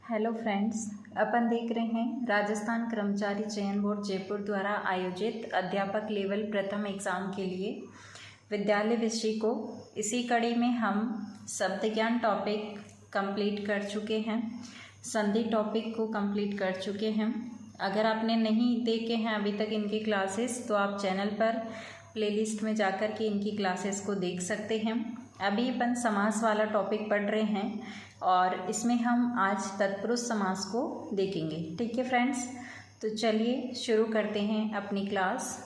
Hello friends, अपन देख रहे हैं राजस्थान कर्मचारी चयन बोर्ड जयपुर द्वारा आयोजित अध्यापक लेवल प्रथम एग्ज़ाम के लिए विद्यालय विषय को। इसी कड़ी में हम शब्द ज्ञान टॉपिक कंप्लीट कर चुके हैं, संधि टॉपिक को कंप्लीट कर चुके हैं। अगर आपने नहीं देखे हैं अभी तक इनकी क्लासेस तो आप चैनल पर प्लेलिस्ट में जाकर के इनकी क्लासेस को देख सकते हैं। अभी अपन समास वाला टॉपिक पढ़ रहे हैं और इसमें हम आज तत्पुरुष समास को देखेंगे। ठीक है फ्रेंड्स, तो चलिए शुरू करते हैं अपनी क्लास।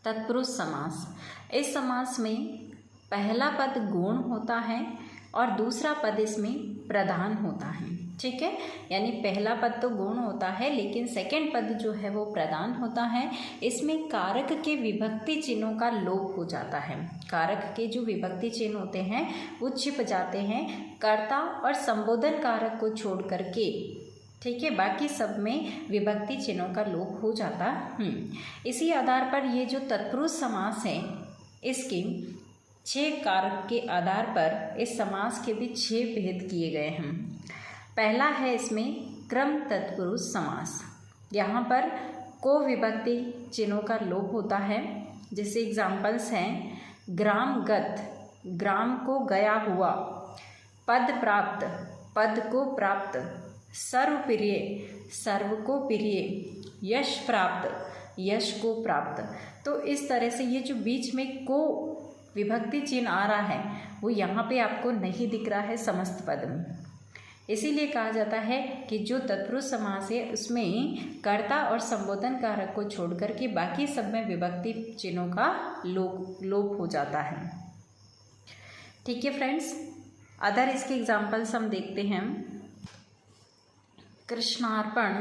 तत्पुरुष समास। इस समास में पहला पद गुण होता है और दूसरा पद इसमें प्रधान होता है। ठीक है, यानी पहला पद तो गुण होता है लेकिन सेकंड पद जो है वो प्रधान होता है। इसमें कारक के विभक्ति चिन्हों का लोप हो जाता है। कारक के जो विभक्ति चिन्ह होते हैं वो छिप जाते हैं कर्ता और संबोधन कारक को छोड़ करके। ठीक है, बाकी सब में विभक्ति चिन्हों का लोप हो जाता है। इसी आधार पर ये जो तत्पुरुष समास है इसके 6 कारक के आधार पर इस समास के भी 6 भेद किए गए हैं। पहला है इसमें क्रम तत्पुरुष समास। यहाँ पर को विभक्ति चिन्हों का लोप होता है। जैसे एग्जाम्पल्स हैं ग्रामगत, ग्राम को गया हुआ, पद प्राप्त, पद को प्राप्त, सर्वप्रिय, सर्व को प्रिय, यश प्राप्त, यश को प्राप्त। तो इस तरह से ये जो बीच में को विभक्ति चिन्ह आ रहा है वो यहाँ पे आपको नहीं दिख रहा है समस्त पद में। इसीलिए कहा जाता है कि जो तत्पुरुष समास है उसमें कर्ता और संबोधन कारक को छोड़कर के बाकी सब में विभक्ति चिन्हों का लोप हो जाता है। ठीक है फ्रेंड्स, अदर इसके एग्जाम्पल्स हम देखते हैं। कृष्णार्पण,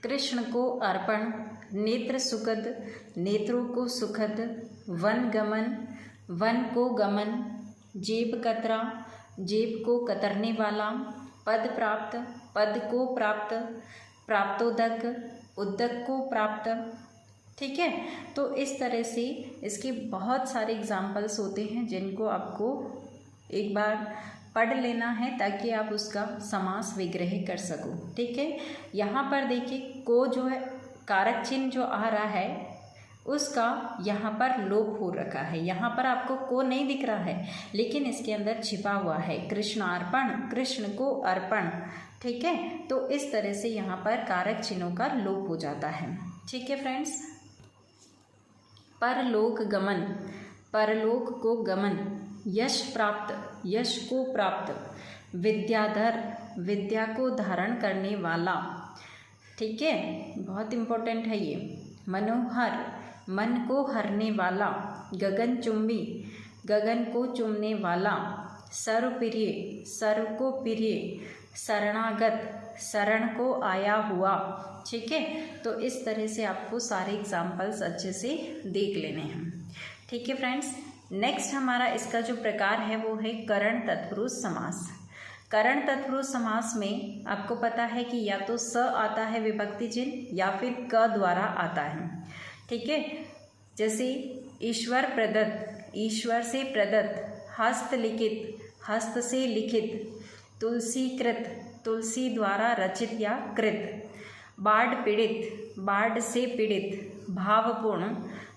कृष्ण को अर्पण, नेत्र सुखद, नेत्रों को सुखद, वन गमन, वन को गमन, जेब कतरा, जेब को कतरने वाला, पद प्राप्त, पद को प्राप्त, प्राप्तोदक, उदक को प्राप्त। ठीक है, तो इस तरह से इसके बहुत सारे एग्जाम्पल्स होते हैं जिनको आपको एक बार पढ़ लेना है ताकि आप उसका समास विग्रह कर सको। ठीक है, यहाँ पर देखिए को जो है कारक चिन्ह जो आ रहा है उसका यहाँ पर लोप हो रखा है। यहाँ पर आपको को नहीं दिख रहा है लेकिन इसके अंदर छिपा हुआ है कृष्णार्पण, कृष्ण को अर्पण। ठीक है, तो इस तरह से यहाँ पर कारक चिन्हों का लोप हो जाता है। ठीक है फ्रेंड्स, परलोक गमन, परलोक को गमन, यश प्राप्त, यश को प्राप्त, विद्याधर, विद्या को धारण करने वाला। ठीक है, बहुत इम्पोर्टेंट है ये। मनोहर, मन को हरने वाला, गगनचुंबी, गगन को चुमने वाला, सर्वप्रिय, सर्व को प्रिय, शरणागत, शरण को आया हुआ। ठीक है, तो इस तरह से आपको सारे एग्जाम्पल्स अच्छे से देख लेने हैं। ठीक है फ्रेंड्स, नेक्स्ट हमारा इसका जो प्रकार है वो है करण तत्पुरुष समास। करण तत्पुरुष समास में आपको पता है कि या तो स आता है विभक्ति चिन्ह या फिर क द्वारा आता है। ठीक है, जैसे ईश्वर प्रदत्त, ईश्वर से प्रदत्त, हस्तलिखित, हस्त से लिखित, तुलसीकृत, तुलसी द्वारा रचित या कृत, बाढ़ पीड़ित, बाढ़ से पीड़ित, भावपूर्ण,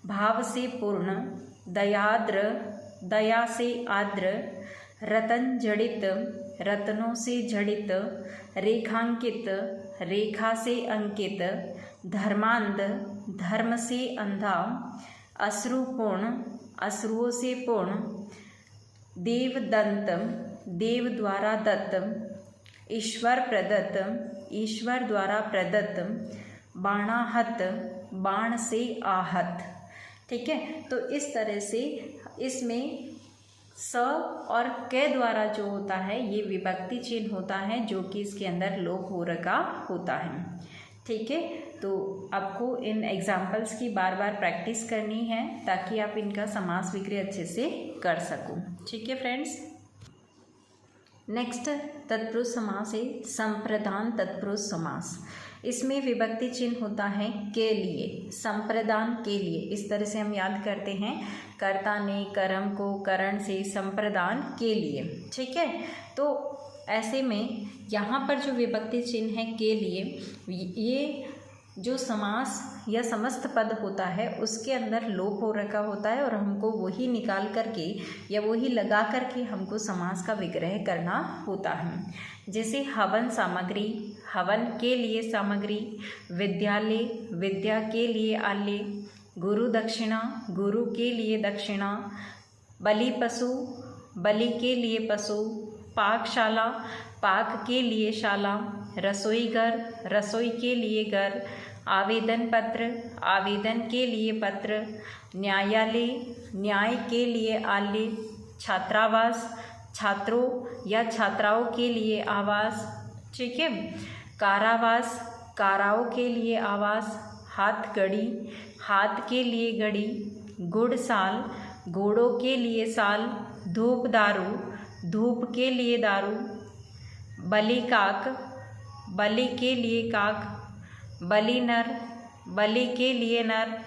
भाव से पूर्ण, दयाद्र, दया से आद्र, रतन जड़ित, रत्नों से जड़ित, रेखांकित, रेखा से अंकित, धर्मांध, धर्म से अंधा, अश्रुपूर्ण, अश्रुओं से पूर्ण, देवदंत, देव द्वारा दत्त, ईश्वर प्रदत्त, ईश्वर द्वारा प्रदत्त, बाणाहत, बाण से आहत। ठीक है, तो इस तरह से इसमें स और के द्वारा जो होता है ये विभक्ति चिन्ह होता है जो कि इसके अंदर लोप हो रखा होता है। ठीक है, तो आपको इन एग्जाम्पल्स की बार बार प्रैक्टिस करनी है ताकि आप इनका समास विग्रह अच्छे से कर सको। ठीक है फ्रेंड्स, नेक्स्ट तत्पुरुष समास है संप्रदान तत्पुरुष समास। इसमें विभक्ति चिन्ह होता है के लिए, संप्रदान के लिए। इस तरह से हम याद करते हैं कर्ता ने कर्म को करण से संप्रदान के लिए। ठीक है, तो ऐसे में यहाँ पर जो विभक्ति चिन्ह है के लिए, ये जो समास या समस्त पद होता है उसके अंदर लोप हो रखा होता है और हमको वही निकाल करके या वही लगा करके हमको समास का विग्रह करना होता है। जैसे हवन सामग्री, हवन के लिए सामग्री, विद्यालय, विद्या के लिए आलय, गुरु दक्षिणा, गुरु के लिए दक्षिणा, बलि पशु, बलि के लिए पशु, पाकशाला, पाक के लिए शाला, रसोई घर, रसोई के लिए घर, आवेदन पत्र, आवेदन के लिए पत्र, न्यायालय, न्याय के लिए आलय, छात्रावास, छात्रों या छात्राओं के लिए आवास, ठीक है, कारावास, काराओं के लिए आवास, हाथगढ़ी, हाथ के लिए घड़ी, गुड़साल, घोड़ों के लिए साल, धूप दारू, धूप के लिए दारू, बलि काक, बलि के लिए काक, बलि नर, बलि के लिए नर,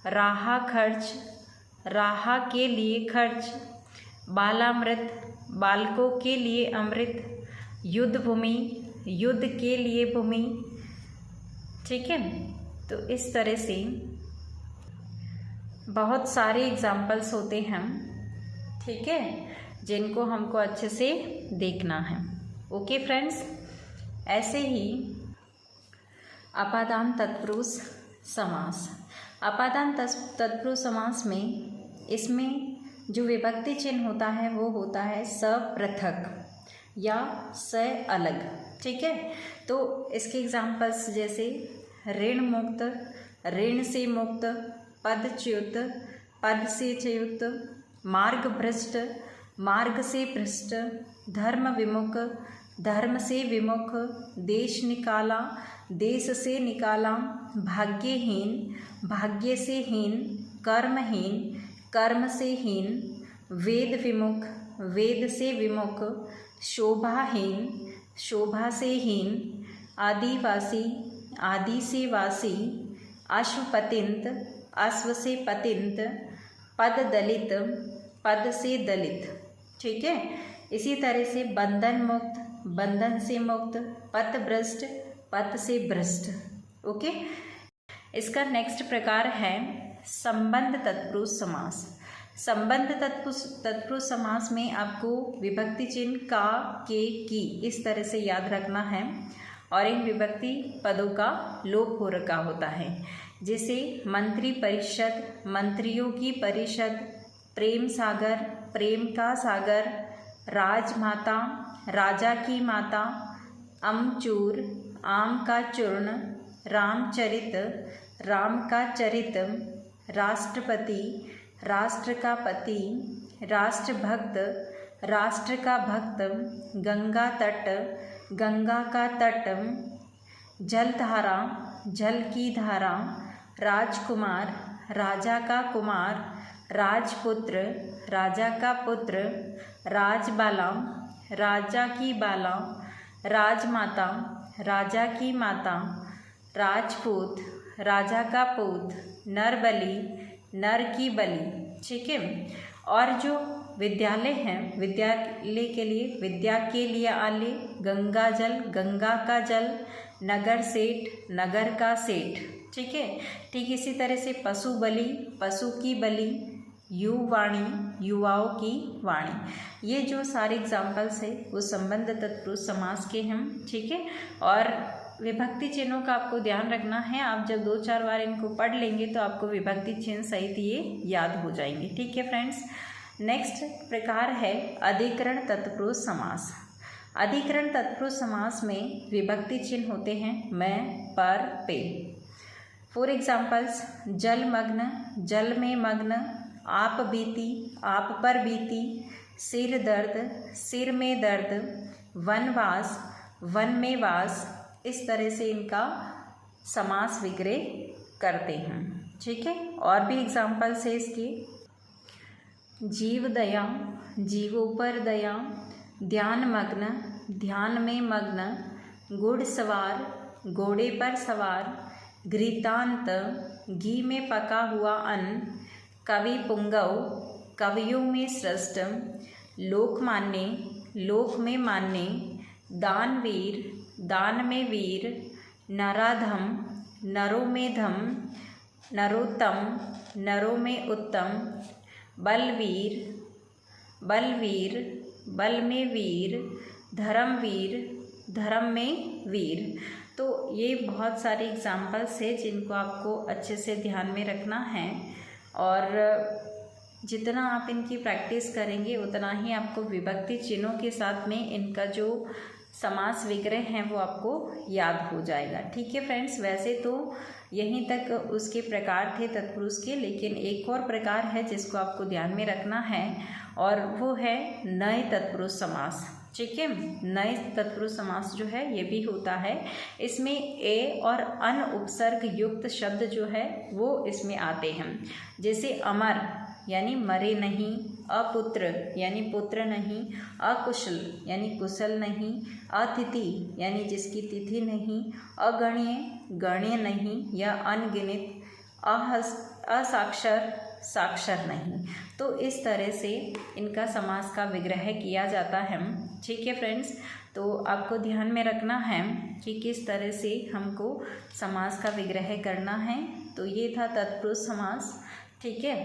राहा खर्च, राहा के लिए खर्च, बालामृत, बालकों के लिए अमृत, युद्ध भूमि, युद्ध के लिए भूमि, ठीक है। तो इस तरह से बहुत सारे एग्जाम्पल्स होते हैं, ठीक है, जिनको हमको अच्छे से देखना है। ओके फ्रेंड्स, ऐसे ही अपादान तत्पुरुष समास, अपादान तत्पुरुष समास में इसमें जो विभक्ति चिन्ह होता है वो होता है सपृथक या स अलग, ठीक है। तो इसके एग्जाम्पल्स जैसे ऋण मुक्त, ऋण से मुक्त, पदच्युत, पद से च्युत, मार्ग भ्रष्ट, मार्ग से भ्रष्ट, धर्म विमुख, धर्म से विमुख, देश निकाला, देश से निकाला, भाग्यहीन, भाग्य से हीन, कर्महीन, कर्म से हीन, वेद विमुख, वेद से विमुख, शोभाहीन, शोभा से हीन, आदिवासी, आदि से वासी, अश्वपतिंत, अश्व से पतिंत, पद दलित, पद से दलित, ठीक है। इसी तरह से बंधन मुक्त, बंधन से मुक्त, पथ भ्रष्ट, पथ से भ्रष्ट, ओके। इसका नेक्स्ट प्रकार है संबंध तत्पुरुष समास। संबंध तत्पुरुष समास में आपको विभक्ति चिन्ह का, के, की इस तरह से याद रखना है और इन विभक्ति पदों का लोप हो रखा होता है। जैसे मंत्री परिषद, मंत्रियों की परिषद, प्रेम सागर, प्रेम का सागर, राजमाता, राजा की माता, अमचूर, आम का चूर्ण, रामचरित, राम का चरित, राष्ट्रपति, राष्ट्र का पति, राष्ट्रभक्त, राष्ट्र का भक्त, गंगा तट, गंगा का तट, जलधारा, जल की धारा, राजकुमार, राजा का कुमार, राजपुत्र, राजा का पुत्र, राजबाला, राजा की बाला, राजमाता, राजा की माता, राजपूत, राजा का पूत, नरबली, नर की बलि, ठीक है। और जो विद्यालय हैं, विद्यालय के लिए, विद्या के लिए आलय, गंगा जल, गंगा का जल, नगर सेठ, नगर का सेठ, ठीक है। ठीक इसी तरह से पशु बलि, पशु की बलि, युवाणी, युवाओं की वाणी। ये जो सारे एग्जाम्पल्स है वो संबंध तत्पुरुष समास के हैं, ठीक है। और विभक्ति चिन्हों का आपको ध्यान रखना है, आप जब 2-4 बार इनको पढ़ लेंगे तो आपको विभक्ति चिन्ह सहित ये याद हो जाएंगे, ठीक है फ्रेंड्स। नेक्स्ट प्रकार है अधिकरण तत्पुरुष समास। अधिकरण तत्पुरुष समास में विभक्ति चिन्ह होते हैं मैं, पर, पे। फॉर एग्जाम्पल्स, जलमग्न, जल में मग्न, आप बीती, आप पर बीती, सिर दर्द, सिर में दर्द, वनवास, वन में वास। इस तरह से इनका समास विग्रह करते हैं, ठीक है। और भी एग्जाम्पल्स है इसके, जीव दया, जीवों पर दया, ध्यान मग्न, ध्यान में मग्न, घुड़सवार, घोड़े पर सवार, घृतांत, घी में पका हुआ अन्न, कवि पुंगव, कवियों में श्रेष्ठ, लोकमान्य, लोक में मान्य, दानवीर, दान में वीर, नराधम, नरों में धम, नरोत्तम, नरों में उत्तम, बलवीर, बलवीर, बल में वीर, धर्मवीर, धर्म में वीर। तो ये बहुत सारे एग्जाम्पल्स है जिनको आपको अच्छे से ध्यान में रखना है, और जितना आप इनकी प्रैक्टिस करेंगे उतना ही आपको विभक्ति चिन्हों के साथ में इनका जो समास विग्रह हैं वो आपको याद हो जाएगा। ठीक है फ्रेंड्स, वैसे तो यहीं तक उसके प्रकार थे तत्पुरुष के, लेकिन एक और प्रकार है जिसको आपको ध्यान में रखना है, और वो है नए तत्पुरुष समास। ठीक है, नए तत्पुरुष समास जो है ये भी होता है। इसमें ए और अन उपसर्ग युक्त शब्द जो है वो इसमें आते हैं, जैसे अमर यानी मरे नहीं, अपुत्र यानी पुत्र नहीं, अकुशल यानी कुशल नहीं, अतिथि यानी जिसकी तिथि नहीं, अगण्य गण्य नहीं या अनगिनत, असाक्षर साक्षर नहीं। तो इस तरह से इनका समास का विग्रह किया जाता है। ठीक है फ्रेंड्स, तो आपको ध्यान में रखना है कि किस तरह से हमको समास का विग्रह करना है। तो ये था तत्पुरुष समास। ठीक है,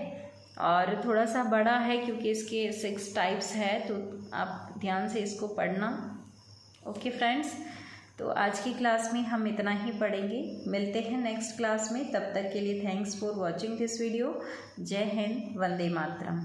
और थोड़ा सा बड़ा है क्योंकि इसके 6 टाइप्स है, तो आप ध्यान से इसको पढ़ना। ओके फ्रेंड्स, तो आज की क्लास में हम इतना ही पढ़ेंगे। मिलते हैं नेक्स्ट क्लास में, तब तक के लिए thanks for watching this video. जय हिंद, वंदे मातरम।